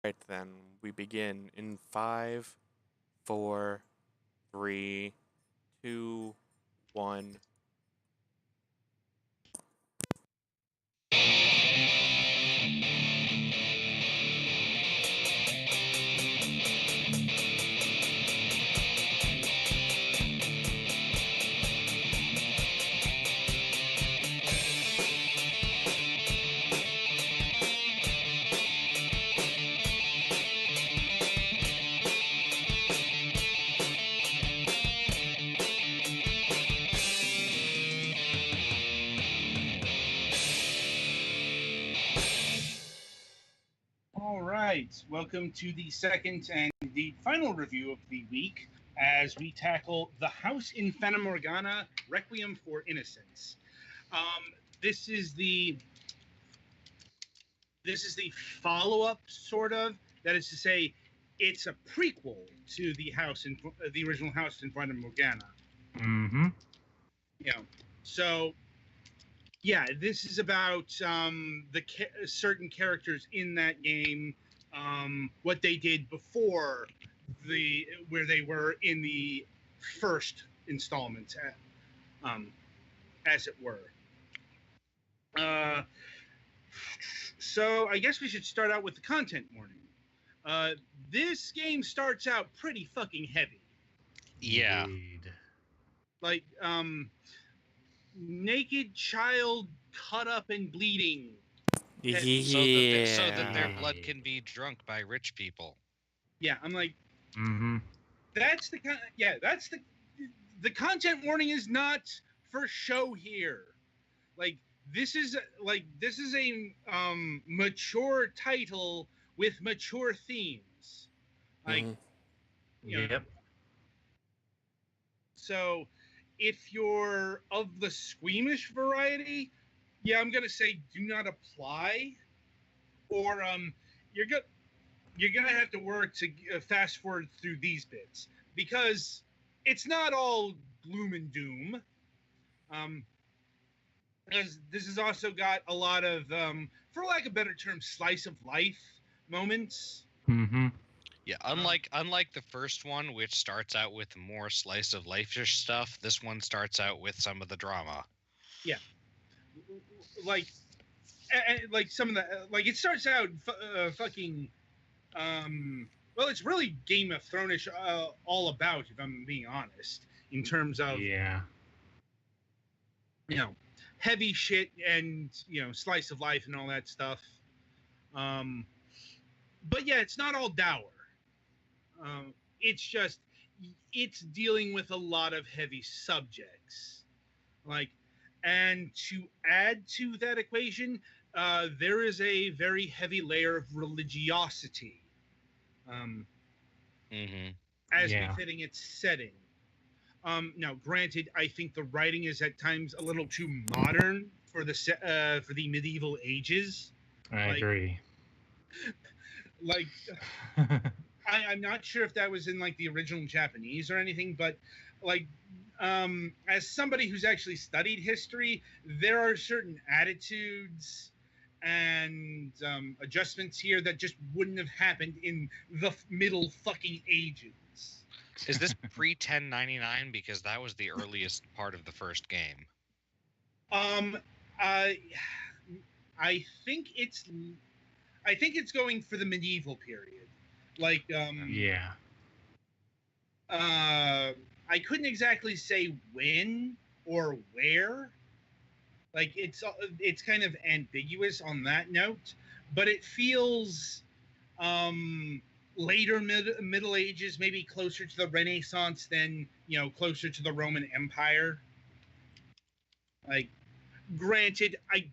Right then, we begin in five, four, three, two, one. All right, welcome to the second and the final review of the week as we tackle The House in Fata Morgana, Requiem for Innocence. This is the follow-up, sort of. That is to say, it's a prequel to the original House in Fata Morgana. Mm-hmm. You know, so yeah, this is about certain characters in that game, what they did before where they were in the first installment, as it were. So I guess we should start out with the content warning. This game starts out pretty fucking heavy. Yeah. Indeed. Like, naked child cut up and bleeding. So that their blood can be drunk by rich people. Yeah, I'm like, Mm-hmm. that's the content warning is not for show here. Like, this is a mature title with mature themes. Like, you know, Yep. so if you're of the squeamish variety, yeah, I'm gonna say do not apply, or you're gonna have to work to fast forward through these bits because it's not all gloom and doom. Because this has also got a lot of, for lack of a better term, slice of life moments. Mm-hmm. Yeah, unlike the first one, which starts out with more slice of life-ish stuff, this one starts out with some of the drama. Yeah, like some of the like it starts out fucking. Well, it's really Game of Thrones all about, if I'm being honest, in terms of heavy shit and slice of life and all that stuff. But yeah, it's not all dour. It's just it's dealing with a lot of heavy subjects, and to add to that equation, there is a very heavy layer of religiosity, as befitting its setting. Now, granted, I think the writing is at times a little too modern for the medieval ages. I agree. I'm not sure if that was in the original Japanese or anything, but as somebody who's actually studied history, there are certain attitudes and adjustments here that just wouldn't have happened in the middle fucking ages. Is this pre-1099? Because that was the earliest part of the first game. I think it's going for the medieval period. I couldn't exactly say when or where. It's kind of ambiguous on that note, but it feels later Middle Ages, maybe closer to the Renaissance than closer to the Roman Empire. Granted, I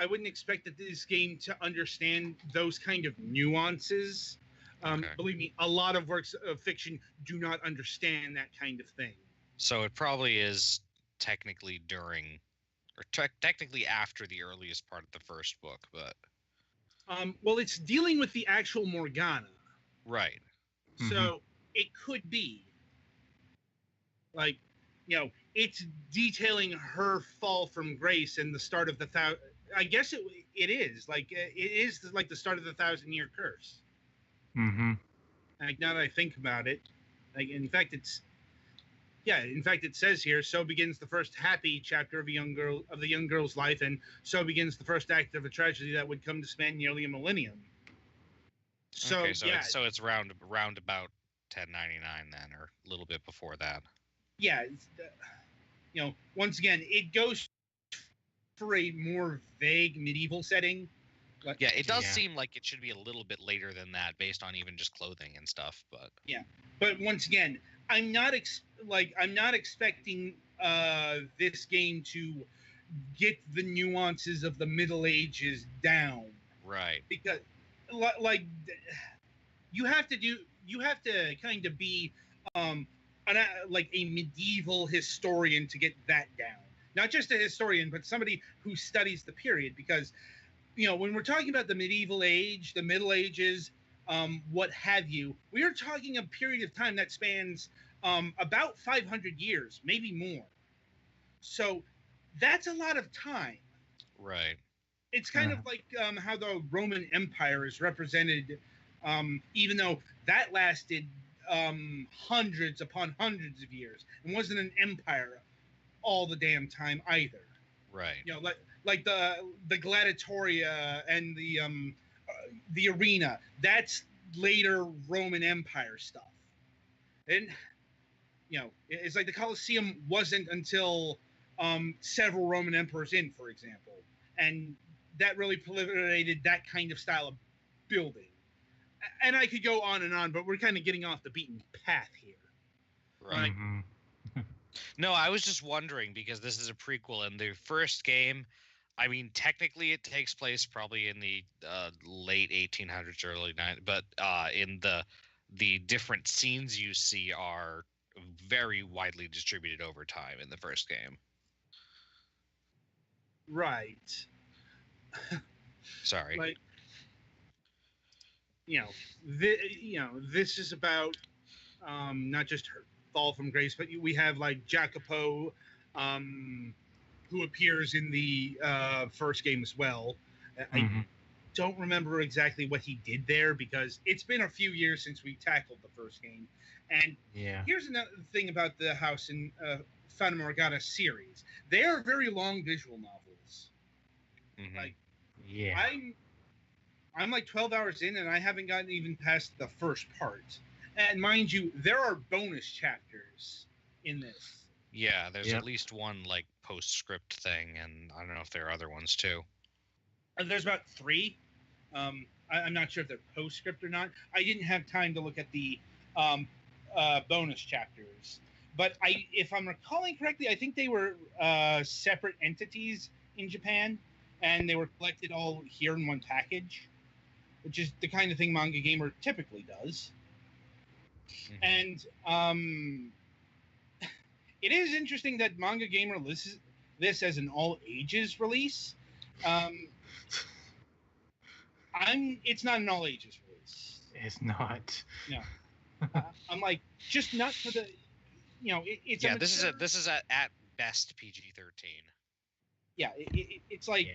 wouldn't expect that this game to understand those kind of nuances. Believe me, a lot of works of fiction do not understand that kind of thing. So it probably is technically during, or technically after the earliest part of the first book, but... well, it's dealing with the actual Morgana. Right. So it could be. It's detailing her fall from grace and the start of the I guess it is. It is like the start of the 1,000-year curse. Mm-hmm. Like, now that I think about it, like, in fact, it says here, so begins the first happy chapter of the young girl's life, and so begins the first act of a tragedy that would come to span nearly a millennium. So, Okay, so yeah, it's round about 1099 then, or a little bit before that. yeah, once again, it goes for a more vague medieval setting. But, Yeah, it does Yeah. seem like it should be a little bit later than that, based on even just clothing and stuff. But but once again, I'm not expecting this game to get the nuances of the Middle Ages down, right, because like you have to kind of be like a medieval historian to get that down. Not just a historian, but somebody who studies the period, because when we're talking about the medieval age, the Middle Ages, what have you, we are talking a period of time that spans about 500 years, maybe more. So that's a lot of time. right. It's kind of like how the Roman Empire is represented, even though that lasted hundreds upon hundreds of years and wasn't an empire all the damn time either. Right. Like the gladiatoria and the arena. That's later Roman Empire stuff. And it's like the Colosseum wasn't until several Roman emperors in, for example, and that really proliferated that kind of style of building. And I could go on and on, but we're kind of getting off the beaten path here. Right. Mm-hmm. No, I was just wondering, because this is a prequel, and the first game, I mean, technically it takes place probably in the late 1800s, early 90s, but in the different scenes you see are very widely distributed over time in the first game. Right. Sorry. Like, this is about not just her fall from grace, but we have like Jacopo, who appears in the first game as well. Mm-hmm. I don't remember exactly what he did there, because it's been a few years since we tackled the first game. And Yeah. here's another thing about the House in Fata Morgana series: they are very long visual novels. Mm-hmm. Like, Yeah. I'm like 12 hours in, and I haven't gotten even past the first part. And mind you, there are bonus chapters in this. Yeah, there's Yep. at least one like postscript thing, and I don't know if there are other ones too. There's about 3. I'm not sure if they're postscript or not. I didn't have time to look at the bonus chapters, but if I'm recalling correctly, I think they were separate entities in Japan, and they were collected all here in one package, which is the kind of thing Manga Gamer typically does. Mm-hmm. And it is interesting that Manga Gamer lists this as an all ages release. It's not an all ages release. It's not. No. I'm like, just not for the, it's Yeah, a this mature- is at best PG-13. Yeah, it's like Yeah.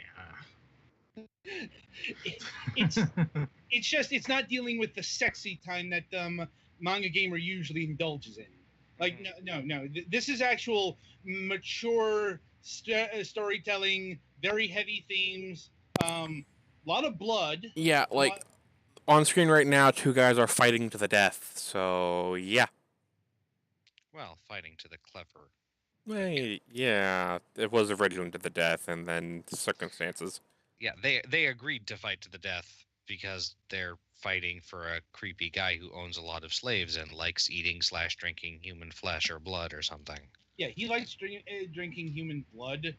it's not dealing with the sexy time that Manga Gamer usually indulges in. Like, no. This is actual mature storytelling, very heavy themes, lot of blood. Yeah, like on screen right now, 2 guys are fighting to the death. So yeah. Well, fighting to the clever. Well, yeah, it was originally to the death, and then circumstances. Yeah, they agreed to fight to the death because they're fighting for a creepy guy who owns a lot of slaves and likes eating/drinking human flesh or blood or something. Yeah, he likes drinking human blood,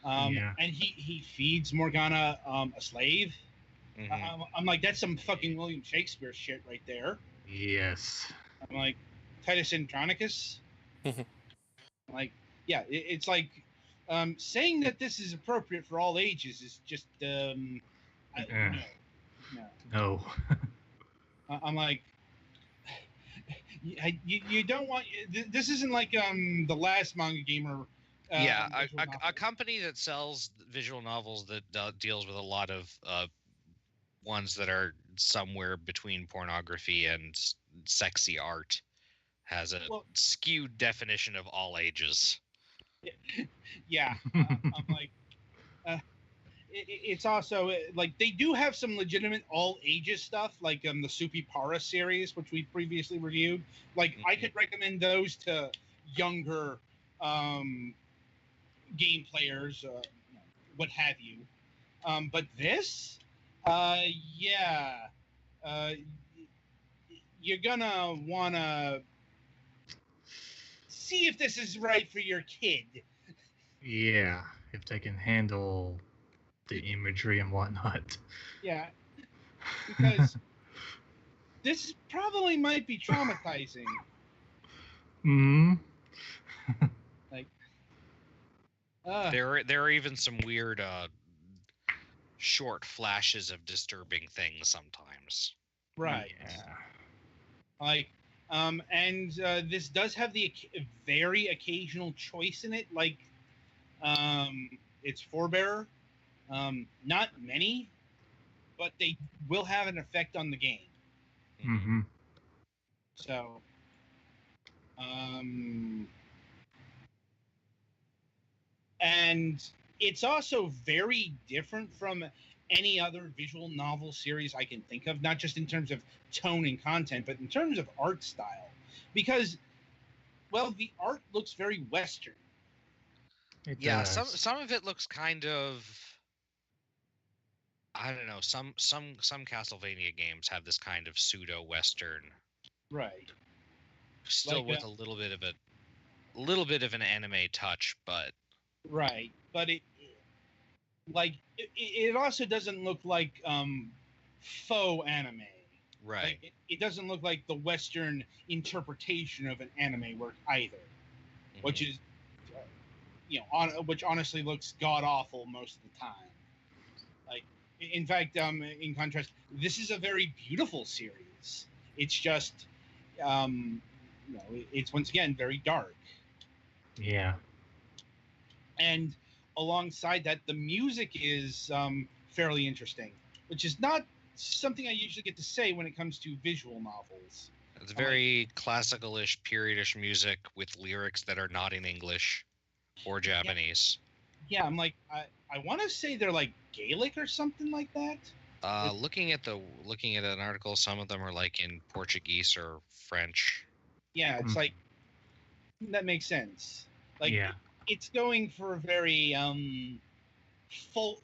Yeah. and he feeds Morgana a slave. Mm-hmm. I'm like, that's some fucking William Shakespeare shit right there. Yes. I'm like, Titus Andronicus. Like, yeah, it's like saying that this is appropriate for all ages is just no. No. I'm like, you don't want this. Isn't like the last Manga Gamer. Yeah, visual a novel. company that sells visual novels that deals with a lot of ones that are somewhere between pornography and sexy art has a skewed definition of all ages. Yeah, I'm like, it's also like they do have some legitimate all ages stuff, like the Soupy Para series, which we previously reviewed. Like, I could recommend those to younger game players, what have you. But this, yeah, uh, you're gonna wanna see if this is right for your kid. Yeah, if they can handle the imagery and whatnot. Yeah, because this probably might be traumatizing. Hmm. Like, there are even some weird short flashes of disturbing things sometimes. right. Yeah. Like, and this does have the very occasional choice in it, like, its forebearer. Not many, but they will have an effect on the game. Mm-hmm. So, and it's also very different from any other visual novel series I can think of, not just in terms of tone and content, but in terms of art style. Because, well, the art looks very Western. It Yeah, does. some of it looks kind of, I don't know, some Castlevania games have this kind of pseudo Western, Right. still Like, with a little bit of an anime touch, but right. But it also doesn't look like faux anime. right. Like, it doesn't look like the Western interpretation of an anime work either, which is, which honestly looks god awful most of the time. Like, in fact, in contrast, this is a very beautiful series. It's just, it's once again very dark. Yeah. And alongside that, the music is fairly interesting, which is not something I usually get to say when it comes to visual novels. It's very classical-ish, period-ish music with lyrics that are not in English or Japanese. Yeah, I'm like, I want to say they're like Gaelic or something like that. Looking at an article, some of them are like in Portuguese or French. Yeah, it's like, that makes sense. Like, yeah. It's going for a very folk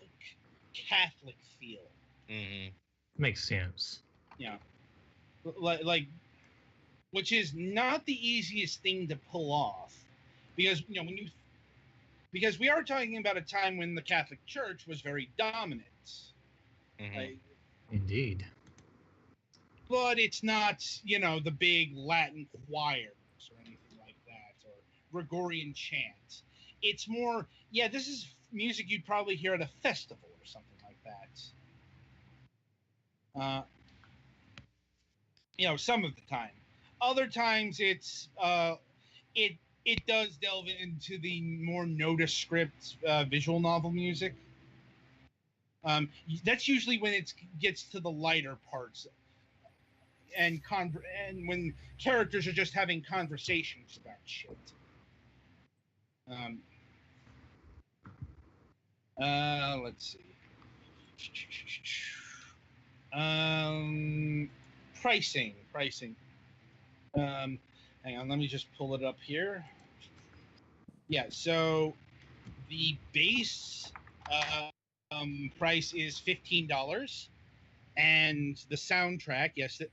Catholic feel. Mm-hmm. Makes sense. Yeah, like, which is not the easiest thing to pull off, because because we are talking about a time when the Catholic Church was very dominant. Mm-hmm. Like, Indeed. but it's not, the big Latin choirs or anything like that, or Gregorian chant. It's more, this is music you'd probably hear at a festival or something like that. Some of the time. Other times it does delve into the more nondescript visual novel music. That's usually when it gets to the lighter parts, and when characters are just having conversations about shit. Let's see. Pricing. Hang on, let me just pull it up here. Yeah, so the base price is $15, and the soundtrack, the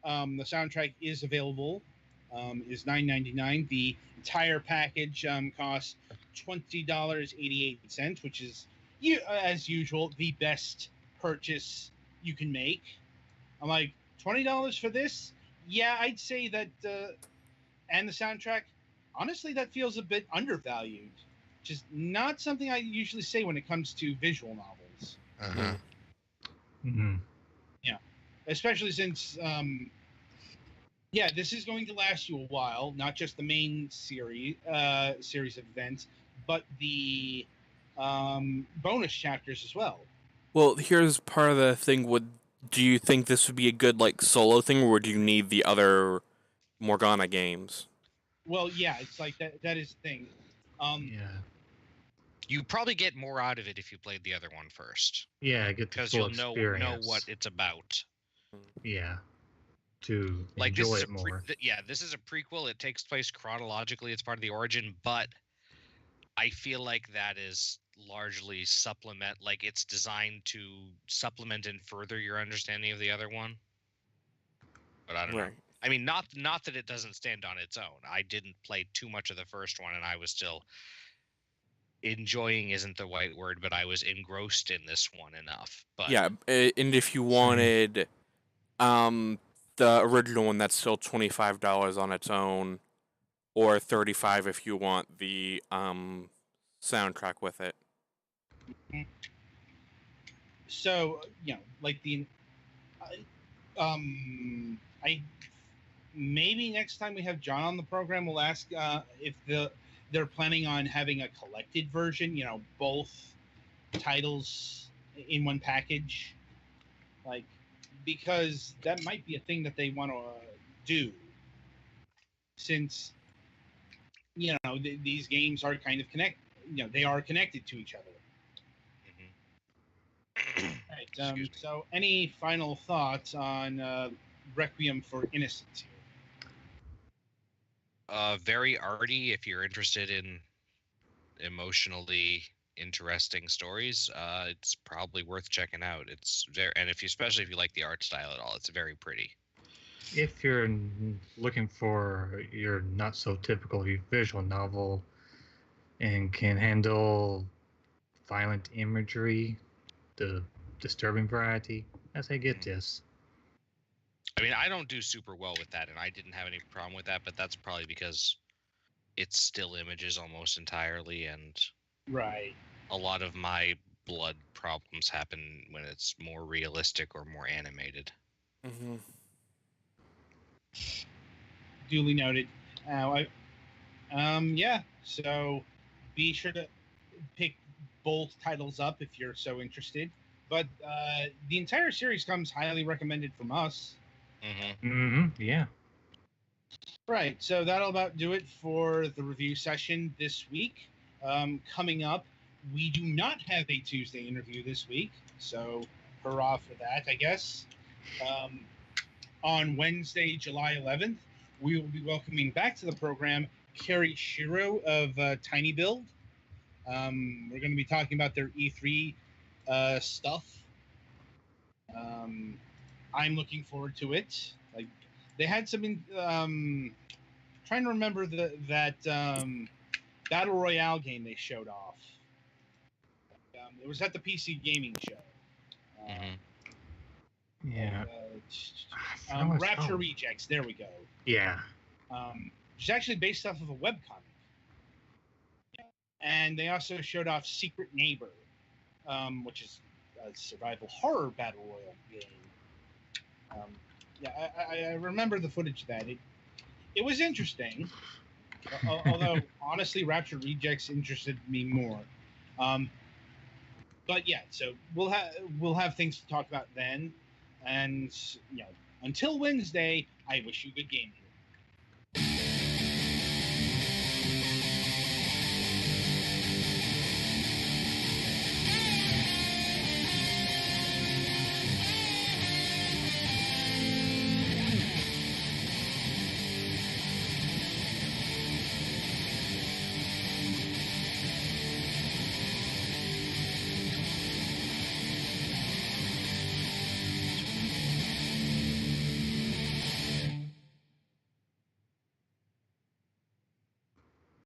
soundtrack is available, is $9.99. The entire package costs $20.88, which is, as usual, the best purchase you can make. I'm like, $20 for this? Yeah, I'd say that, and the soundtrack, honestly, that feels a bit undervalued. Which is not something I usually say when it comes to visual novels. Uh-huh. Mm-hmm. Yeah, especially since, this is going to last you a while. Not just the main series of events, but the bonus chapters as well. Well, here's part of the thing with do you think this would be a good like solo thing, or do you need the other Morgana games? Well, yeah, it's like that is the thing. Yeah. You probably get more out of it if you played the other one first, Yeah, get the because full you'll know experience. what it's about. Yeah. To Like enjoy it more. this is a prequel. It takes place chronologically. It's part of the origin, but I feel like that is largely supplement. Like it's designed to supplement and further your understanding of the other one. But I don't know. Right. I mean, not that it doesn't stand on its own. I didn't play too much of the first one, and I was still enjoying isn't the right word, but I was engrossed in this one enough. But Yeah, and if you Same. wanted the original one, that's still $25 on its own, or $35 if you want the soundtrack with it. So like I maybe next time we have John on the program, we'll ask if they're planning on having a collected version. Both titles in one package, like because that might be a thing that they want to do, since these games are kind of they are connected to each other. Right. So, any final thoughts on Requiem for Innocence here? Very arty. If you're interested in emotionally interesting stories, it's probably worth checking out. It's very, and especially if you like the art style at all, it's very pretty. If you're looking for your not so typical visual novel and can handle violent imagery, the disturbing variety, I say get this. I mean, I don't do super well with that, and I didn't have any problem with that, but that's probably because it's still images almost entirely, and Right. a lot of my blood problems happen when it's more realistic or more animated. Mm-hmm. Duly noted. Yeah. So be sure to pick both titles up if you're so interested. But the entire series comes highly recommended from us. Yeah. Right. So that'll about do it for the review session this week. Coming up, we do not have a Tuesday interview this week, so hurrah for that, I guess. On Wednesday, July 11th, we will be welcoming back to the program Carrie Shiro of Tiny Build. We're going to be talking about their E3 stuff. I'm looking forward to it. Like they had some. Trying to remember that battle royale game they showed off. It was at the PC gaming show. Yeah. Rapture Rejects. There we go. Yeah. Which is actually based off of a webcomic. And they also showed off Secret Neighbor, which is a survival horror battle royale game. I remember the footage of that. It was interesting, although honestly, Rapture Rejects interested me more. But yeah, so we'll have things to talk about then, and until Wednesday, I wish you good gaming.